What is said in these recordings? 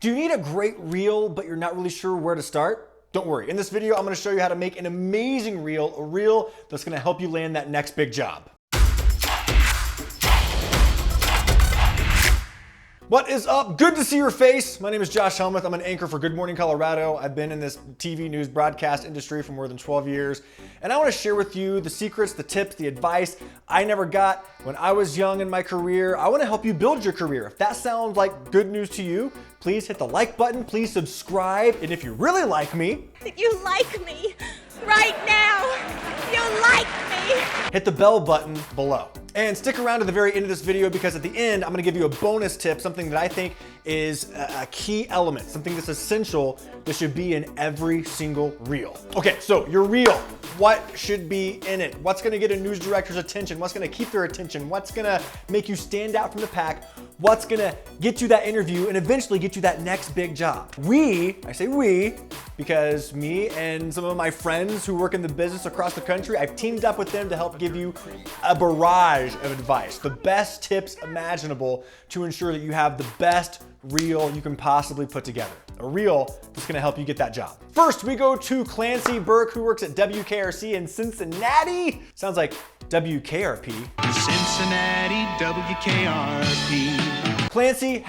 Do you need a great reel, but you're not really sure where to start? Don't worry. In this video, I'm gonna show you how to make an amazing reel, a reel that's gonna help you land that next big job. What is up? Good to see your face. My name is Josh Helmuth. I'm an anchor for Good Morning Colorado. I've been in this TV news broadcast industry for more than 12 years. And I want to share with you the secrets, the tips, the advice I never got when I was young in my career. I want to help you build your career. If that sounds like good news to you, please hit the like button, please subscribe. And if you really like me, you like me right now. You like me. Hit the bell button below. And stick around to the very end of this video because at the end, I'm gonna give you a bonus tip, something that I think is a key element, something that's essential that should be in every single reel. Okay, so your reel, what should be in it? What's gonna get a news director's attention? What's gonna keep their attention? What's gonna make you stand out from the pack? What's gonna get you that interview and eventually get you that next big job? I say we, because me and some of my friends who work in the business across the country, I've teamed up with them to help give you a barrage of advice, the best tips imaginable to ensure that you have the best reel you can possibly put together. A reel that's gonna help you get that job. First, we go to Clancy Burke, who works at WKRC in Cincinnati. Sounds like WKRP. Cincinnati WKRP. Clancy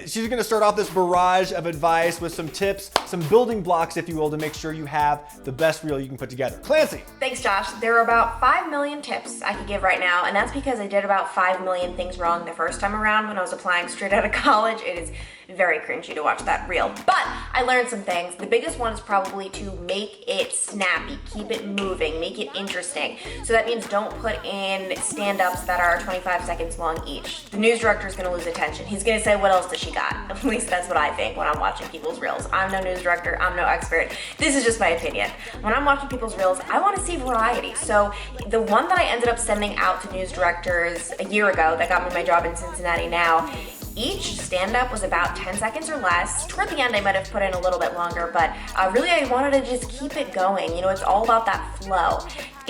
she's gonna start off this barrage of advice with some tips, some building blocks, if you will, to make sure you have the best reel you can put together. Clancy. Thanks, Josh. There are about 5 million tips I could give right now, and that's because I did about 5 million things wrong the first time around when I was applying straight out of college. It is very cringy to watch that reel, but I learned some things. The biggest one is probably to make it snappy, keep it moving, make it interesting. So that means don't put in stand-ups that are 25 seconds long each. The news director is gonna lose attention. He's gonna say, what else does she got? At least that's what I think when I'm watching people's reels. I'm no news director, I'm no expert. This is just my opinion. When I'm watching people's reels, I wanna see variety. So the one that I ended up sending out to news directors a year ago that got me my job in Cincinnati now, each stand-up was about 10 seconds or less. Toward the end, I might have put in a little bit longer, but really I wanted to just keep it going. You know, it's all about that flow.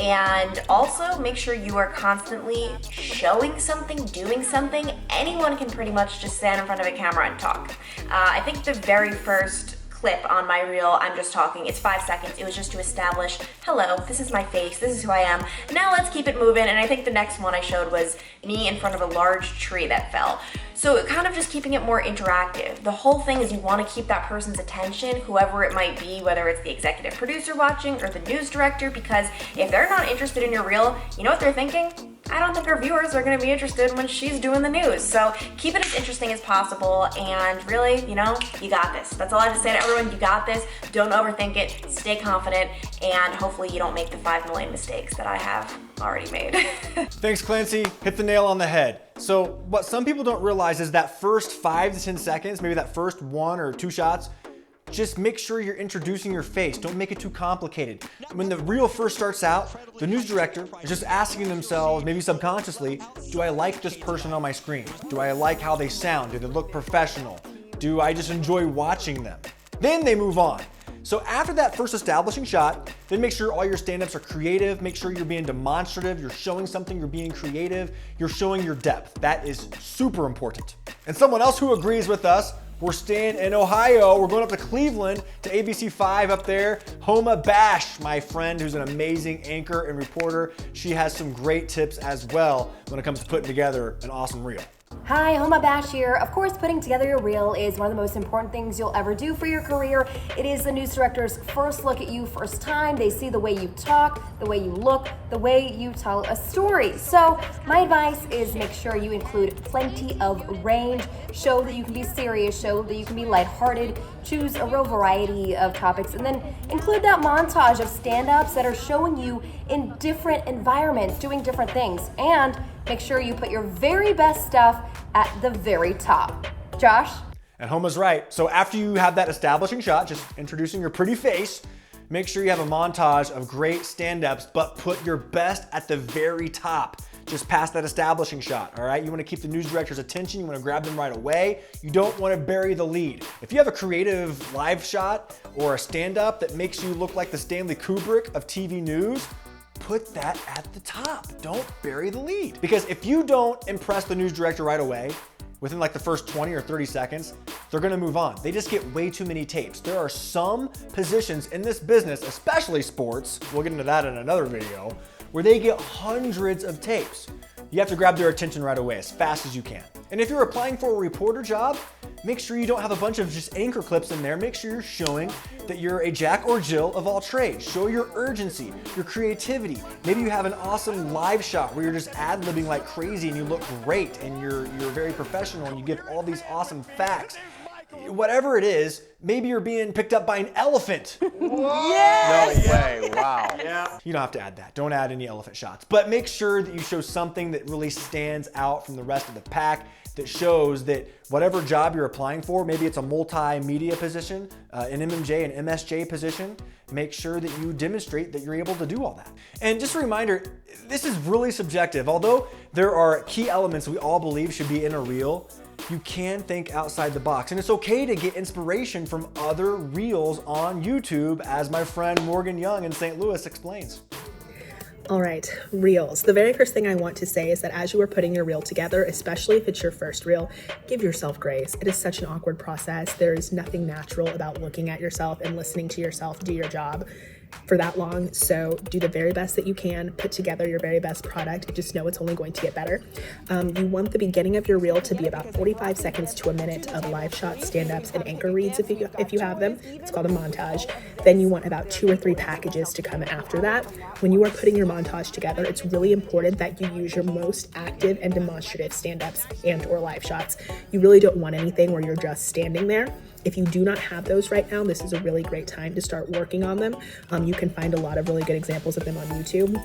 And also make sure you are constantly showing something, doing something. Anyone can pretty much just stand in front of a camera and talk. I think the very first clip on my reel, I'm just talking, it's 5 seconds. It was just to establish, hello, this is my face, this is who I am. Now let's keep it moving. And I think the next one I showed was me in front of a large tree that fell. So kind of just keeping it more interactive. The whole thing is you want to keep that person's attention, whoever it might be, whether it's the executive producer watching or the news director, because if they're not interested in your reel, you know what they're thinking? I don't think our viewers are going to be interested when she's doing the news. So keep it as interesting as possible, and really, you know, you got this. That's all I have to say to everyone. You got this. Don't overthink it. Stay confident, and hopefully you don't make the 5 million mistakes that I have already made. Thanks, Clancy. Hit the nail on the head. So what some people don't realize is that first 5 to 10 seconds, maybe that first 1 or 2 shots, just make sure you're introducing your face. Don't make it too complicated. When the reel first starts out, the news director is just asking themselves, maybe subconsciously, do I like this person on my screen? Do I like how they sound? Do they look professional? Do I just enjoy watching them? Then they move on. So after that first establishing shot, then make sure all your stand-ups are creative. Make sure you're being demonstrative. You're showing something, you're being creative. You're showing your depth. That is super important. And someone else who agrees with us, we're staying in Ohio. We're going up to Cleveland to ABC5 up there. Homa Bash, my friend, who's an amazing anchor and reporter. She has some great tips as well when it comes to putting together an awesome reel. Hi, Homa Bash here. Of course, putting together your reel is one of the most important things you'll ever do for your career. It is the news director's first look at you first time. They see the way you talk, the way you look, the way you tell a story. So my advice is make sure you include plenty of range. Show that you can be serious, show that you can be lighthearted, choose a real variety of topics, and then include that montage of stand-ups that are showing you in different environments, doing different things. And make sure you put your very best stuff at the very top. Josh? And Homa's right. So after you have that establishing shot, just introducing your pretty face, make sure you have a montage of great stand-ups, but put your best at the very top, just past that establishing shot, all right? You wanna keep the news director's attention, you wanna grab them right away. You don't wanna bury the lead. If you have a creative live shot or a stand-up that makes you look like the Stanley Kubrick of TV news, put that at the top. Don't bury the lead. Because if you don't impress the news director right away, within like the first 20 or 30 seconds, they're gonna move on. They just get way too many tapes. There are some positions in this business, especially sports, we'll get into that in another video, where they get hundreds of tapes. You have to grab their attention right away, as fast as you can. And if you're applying for a reporter job, make sure you don't have a bunch of just anchor clips in there. Make sure you're showing that you're a Jack or Jill of all trades. Show your urgency, your creativity. Maybe you have an awesome live shot where you're just ad-libbing like crazy and you look great and you're very professional and you give all these awesome facts. Whatever it is, maybe you're being picked up by an elephant. Yes! No way, wow. Yeah. You don't have to add that. Don't add any elephant shots. But make sure that you show something that really stands out from the rest of the pack, that shows that whatever job you're applying for, maybe it's a multimedia position, an MMJ, an MSJ position, make sure that you demonstrate that you're able to do all that. And just a reminder, this is really subjective. Although there are key elements we all believe should be in a reel, you can think outside the box. And it's okay to get inspiration from other reels on YouTube, as my friend Morgan Young in St. Louis explains. All right, reels. The very first thing I want to say is that as you are putting your reel together, especially if it's your first reel, give yourself grace. It is such an awkward process. There is nothing natural about looking at yourself and listening to yourself do your job for that long. So do the very best that you can, put together your very best product. Just know it's only going to get better. You want the beginning of your reel to be about 45 seconds to a minute of live shots, stand-ups, and anchor reads if you have them. It's called a montage. Then you want about 2 or 3 packages to come after that. When you are putting your montage together, it's really important that you use your most active and demonstrative stand-ups and or live shots. You really don't want anything where you're just standing there. If you do not have those right now, this is a really great time to start working on them. You can find a lot of really good examples of them on YouTube.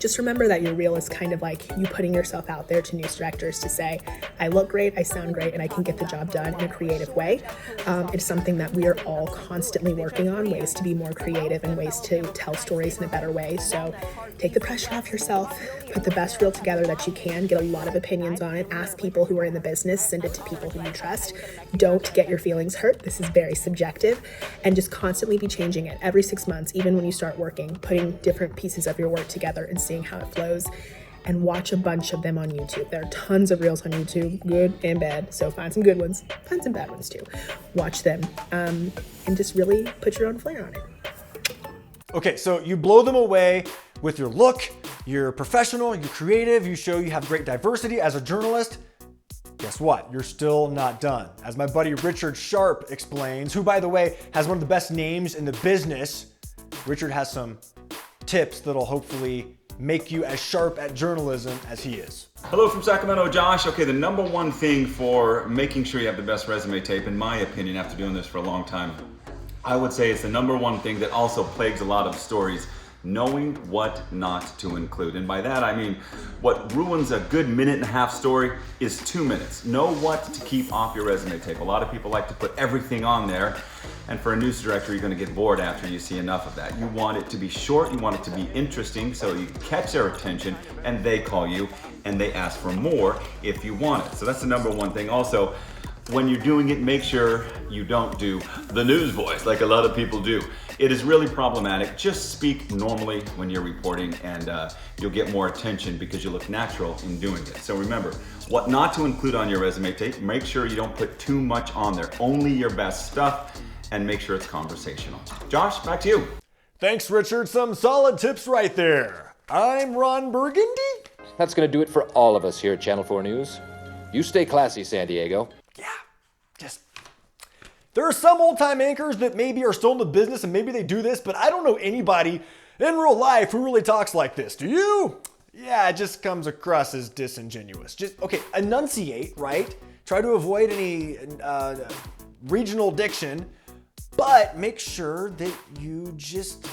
Just remember that your reel is kind of like you putting yourself out there to news directors to say, I look great, I sound great, and I can get the job done in a creative way. It's something that we are all constantly working on, ways to be more creative and ways to tell stories in a better way. So take the pressure off yourself, put the best reel together that you can, get a lot of opinions on it, ask people who are in the business, send it to people who you trust. Don't get your feelings hurt. This is very subjective, and just constantly be changing it every 6 months, even when you start working, putting different pieces of your work together and seeing how it flows, and watch a bunch of them on YouTube. There are tons of reels on YouTube, good and bad. So find some good ones, find some bad ones too. Watch them and just really put your own flair on it. Okay, so you blow them away with your look, you're professional, you're creative, you show you have great diversity as a journalist. Guess what? You're still not done. As my buddy Richard Sharp explains, who by the way has one of the best names in the business, Richard has some tips that'll hopefully make you as sharp at journalism as he is. Hello from Sacramento, Josh. Okay, the number one thing for making sure you have the best resume tape, in my opinion, after doing this for a long time, I would say it's the number one thing that also plagues a lot of stories: knowing what not to include. And by that I mean, what ruins a good 1.5-minute story is 2 minutes. Know what to keep off your resume tape. A lot of people like to put everything on there, and for a news director, you're gonna get bored after you see enough of that. You want it to be short, you want it to be interesting, so you catch their attention and they call you and they ask for more if you want it. So that's the number one thing. Also, when you're doing it, make sure you don't do the news voice like a lot of people do. It is really problematic. Just speak normally when you're reporting, and you'll get more attention because you look natural in doing it. So remember, what not to include on your resume tape. Make sure you don't put too much on there. Only your best stuff, and make sure it's conversational. Josh, back to you. Thanks, Richard. Some solid tips right there. I'm Ron Burgundy. That's going to do it for all of us here at Channel 4 News. You stay classy, San Diego. There are some old-time anchors that maybe are still in the business and maybe they do this, but I don't know anybody in real life who really talks like this. Do you? Yeah, it just comes across as disingenuous. Okay, enunciate, right? Try to avoid any regional diction, but make sure that you just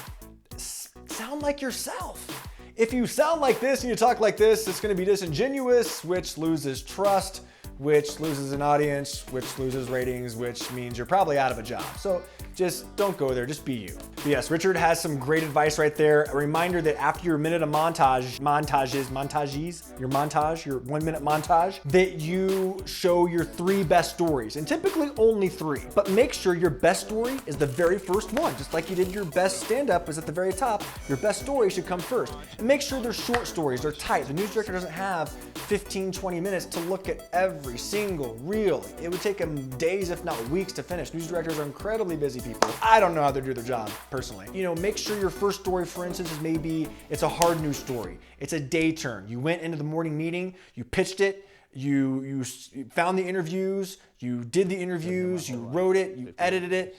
sound like yourself. If you sound like this and you talk like this, it's going to be disingenuous, which loses trust, which loses an audience, which loses ratings, which means you're probably out of a job. So Just don't go there, just be you. But yes, Richard has some great advice right there. A reminder that after your minute of your 1 minute montage, that you show your 3 best stories, and typically only 3. But make sure your best story is the very first one. Just like you did your best stand-up is at the very top, your best story should come first. And make sure they're short stories, they're tight. The news director doesn't have 15, 20 minutes to look at every single reel. It would take them days, if not weeks, to finish. News directors are incredibly busy people. I don't know how they do their job, personally. You know, make sure your first story, for instance, is maybe it's a hard news story. It's a day turn. You went into the morning meeting, you pitched it, you found the interviews, you did the interviews, you wrote it, you edited it,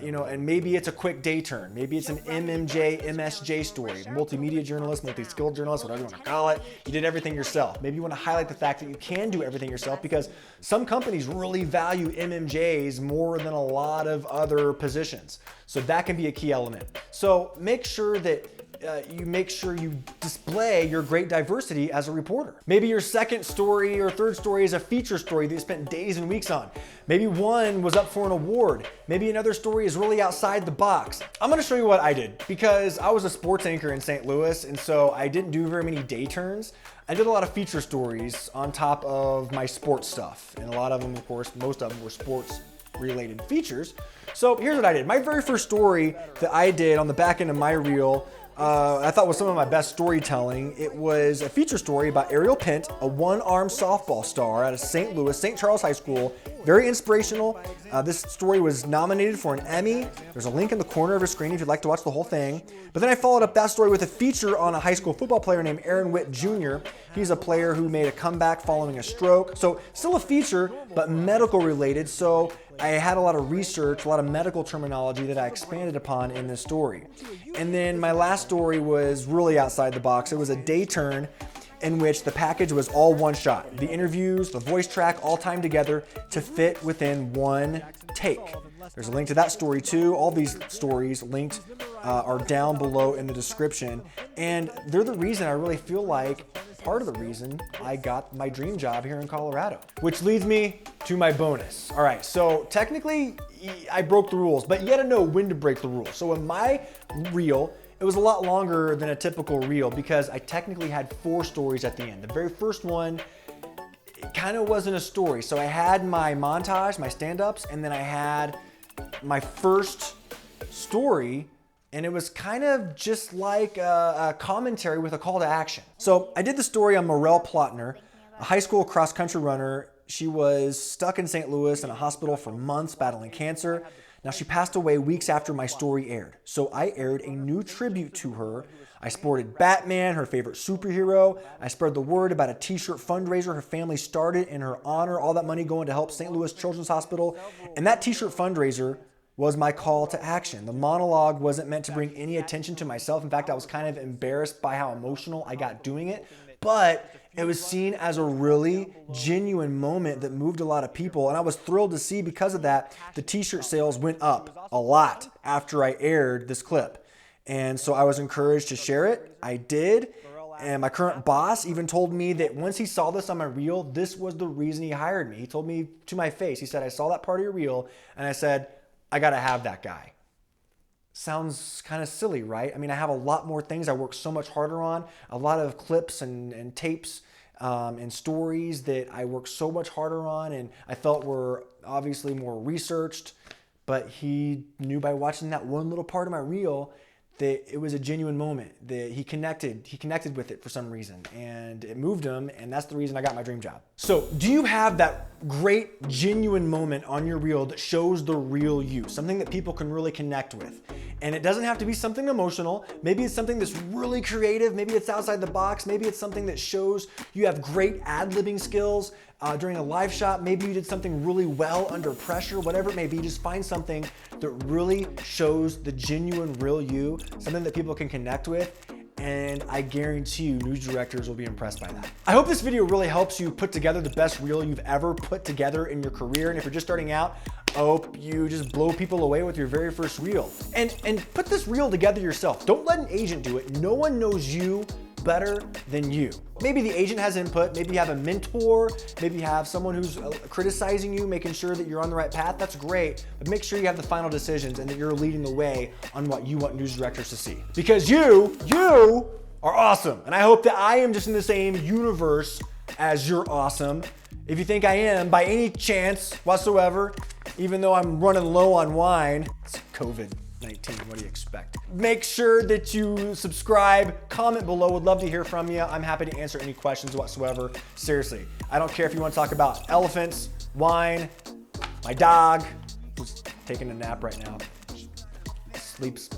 you know, and maybe it's a quick day turn. Maybe it's an MSJ story, multimedia journalist, multi-skilled journalist, whatever you want to call it. You did everything yourself. Maybe you want to highlight the fact that you can do everything yourself, because some companies really value MMJs more than a lot of other positions. So that can be a key element. So make sure that you display your great diversity as a reporter. Maybe your second story or third story is a feature story that you spent days and weeks on. Maybe one was up for an award. Maybe another story is really outside the box. I'm gonna show you what I did, because I was a sports anchor in St. Louis, and so I didn't do very many day turns. I did a lot of feature stories on top of my sports stuff. And a lot of them, of course, most of them were sports related features. So here's what I did. My very first story that I did on the back end of my reel, I thought was some of my best storytelling. It was a feature story about Ariel Pint, a one-arm softball star out of St. Louis, St. Charles High School. Very inspirational. This story was nominated for an Emmy. There's a link in the corner of your screen if you'd like to watch the whole thing. But then I followed up that story with a feature on a high school football player named Aaron Witt Jr. He's a player who made a comeback following a stroke. So still a feature, but medical related. So I had a lot of research, a lot of medical terminology that I expanded upon in this story. And then my last story was really outside the box. It was a day turn in which the package was all one shot. The interviews, the voice track, all timed together to fit within one take. There's a link to that story too. All these stories linked are down below in the description. And they're the reason I really feel like part of the reason I got my dream job here in Colorado. Which leads me to my bonus. All right, so technically I broke the rules, but you gotta know when to break the rules. So in my reel, it was a lot longer than a typical reel because I technically had 4 stories at the end. The very first one, it kind of wasn't a story. So I had my montage, my stand-ups, and then I had my first story, and it was kind of just like a commentary with a call to action. So I did the story on Morel Plotner, a high school cross-country runner. She was stuck in St. Louis in a hospital for months battling cancer. Now, she passed away weeks after my story aired. So I aired a new tribute to her. I sported Batman, her favorite superhero. I spread the word about a t-shirt fundraiser her family started in her honor, all that money going to help St. Louis Children's Hospital. And that t-shirt fundraiser was my call to action. The monologue wasn't meant to bring any attention to myself. In fact, I was kind of embarrassed by how emotional I got doing it. But it was seen as a really genuine moment that moved a lot of people. And I was thrilled to see, because of that, the t-shirt sales went up a lot after I aired this clip. And so I was encouraged to share it. I did. And my current boss even told me that once he saw this on my reel, this was the reason he hired me. He told me to my face, he said, I saw that part of your reel, and I said, I gotta have that guy. Sounds kind of silly, right? I mean, I have a lot more things I work so much harder on, a lot of clips and tapes and stories that I work so much harder on, and I felt were obviously more researched, but he knew by watching that one little part of my reel that it was a genuine moment, that he connected with it for some reason, and it moved him, and that's the reason I got my dream job. So do you have that great genuine moment on your reel that shows the real you, something that people can really connect with? And it doesn't have to be something emotional. Maybe it's something that's really creative. Maybe it's outside the box. Maybe it's something that shows you have great ad-libbing skills during a live shot. Maybe you did something really well under pressure, whatever it may be. Just find something that really shows the genuine real you, something that people can connect with. And I guarantee you news directors will be impressed by that. I hope this video really helps you put together the best reel you've ever put together in your career. And if you're just starting out, I hope you just blow people away with your very first reel. And put this reel together yourself. Don't let an agent do it. No one knows you better than you. Maybe the agent has input, maybe you have a mentor, maybe you have someone who's criticizing you, making sure that you're on the right path. That's great, but make sure you have the final decisions and that you're leading the way on what you want news directors to see. Because you are awesome. And I hope that I am just in the same universe as you're awesome. If you think I am, by any chance whatsoever, even though I'm running low on wine, it's COVID-19, what do you expect? Make sure that you subscribe, comment below, would love to hear from you. I'm happy to answer any questions whatsoever. Seriously, I don't care if you want to talk about elephants, wine, my dog, who's taking a nap right now, sleeps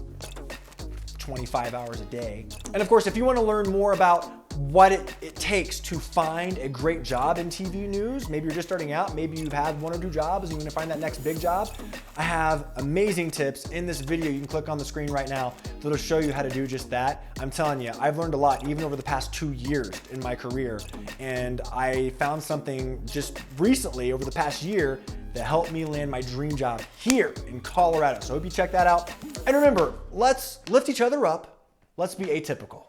25 hours a day. And of course, if you want to learn more about what it takes to find a great job in TV news, maybe you're just starting out, maybe you've had 1 or 2 jobs and you're gonna find that next big job, I have amazing tips in this video. You can click on the screen right now that'll show you how to do just that. I'm telling you, I've learned a lot even over the past 2 years in my career, and I found something just recently over the past year that helped me land my dream job here in Colorado. So I hope you check that out. And remember, let's lift each other up. Let's be atypical.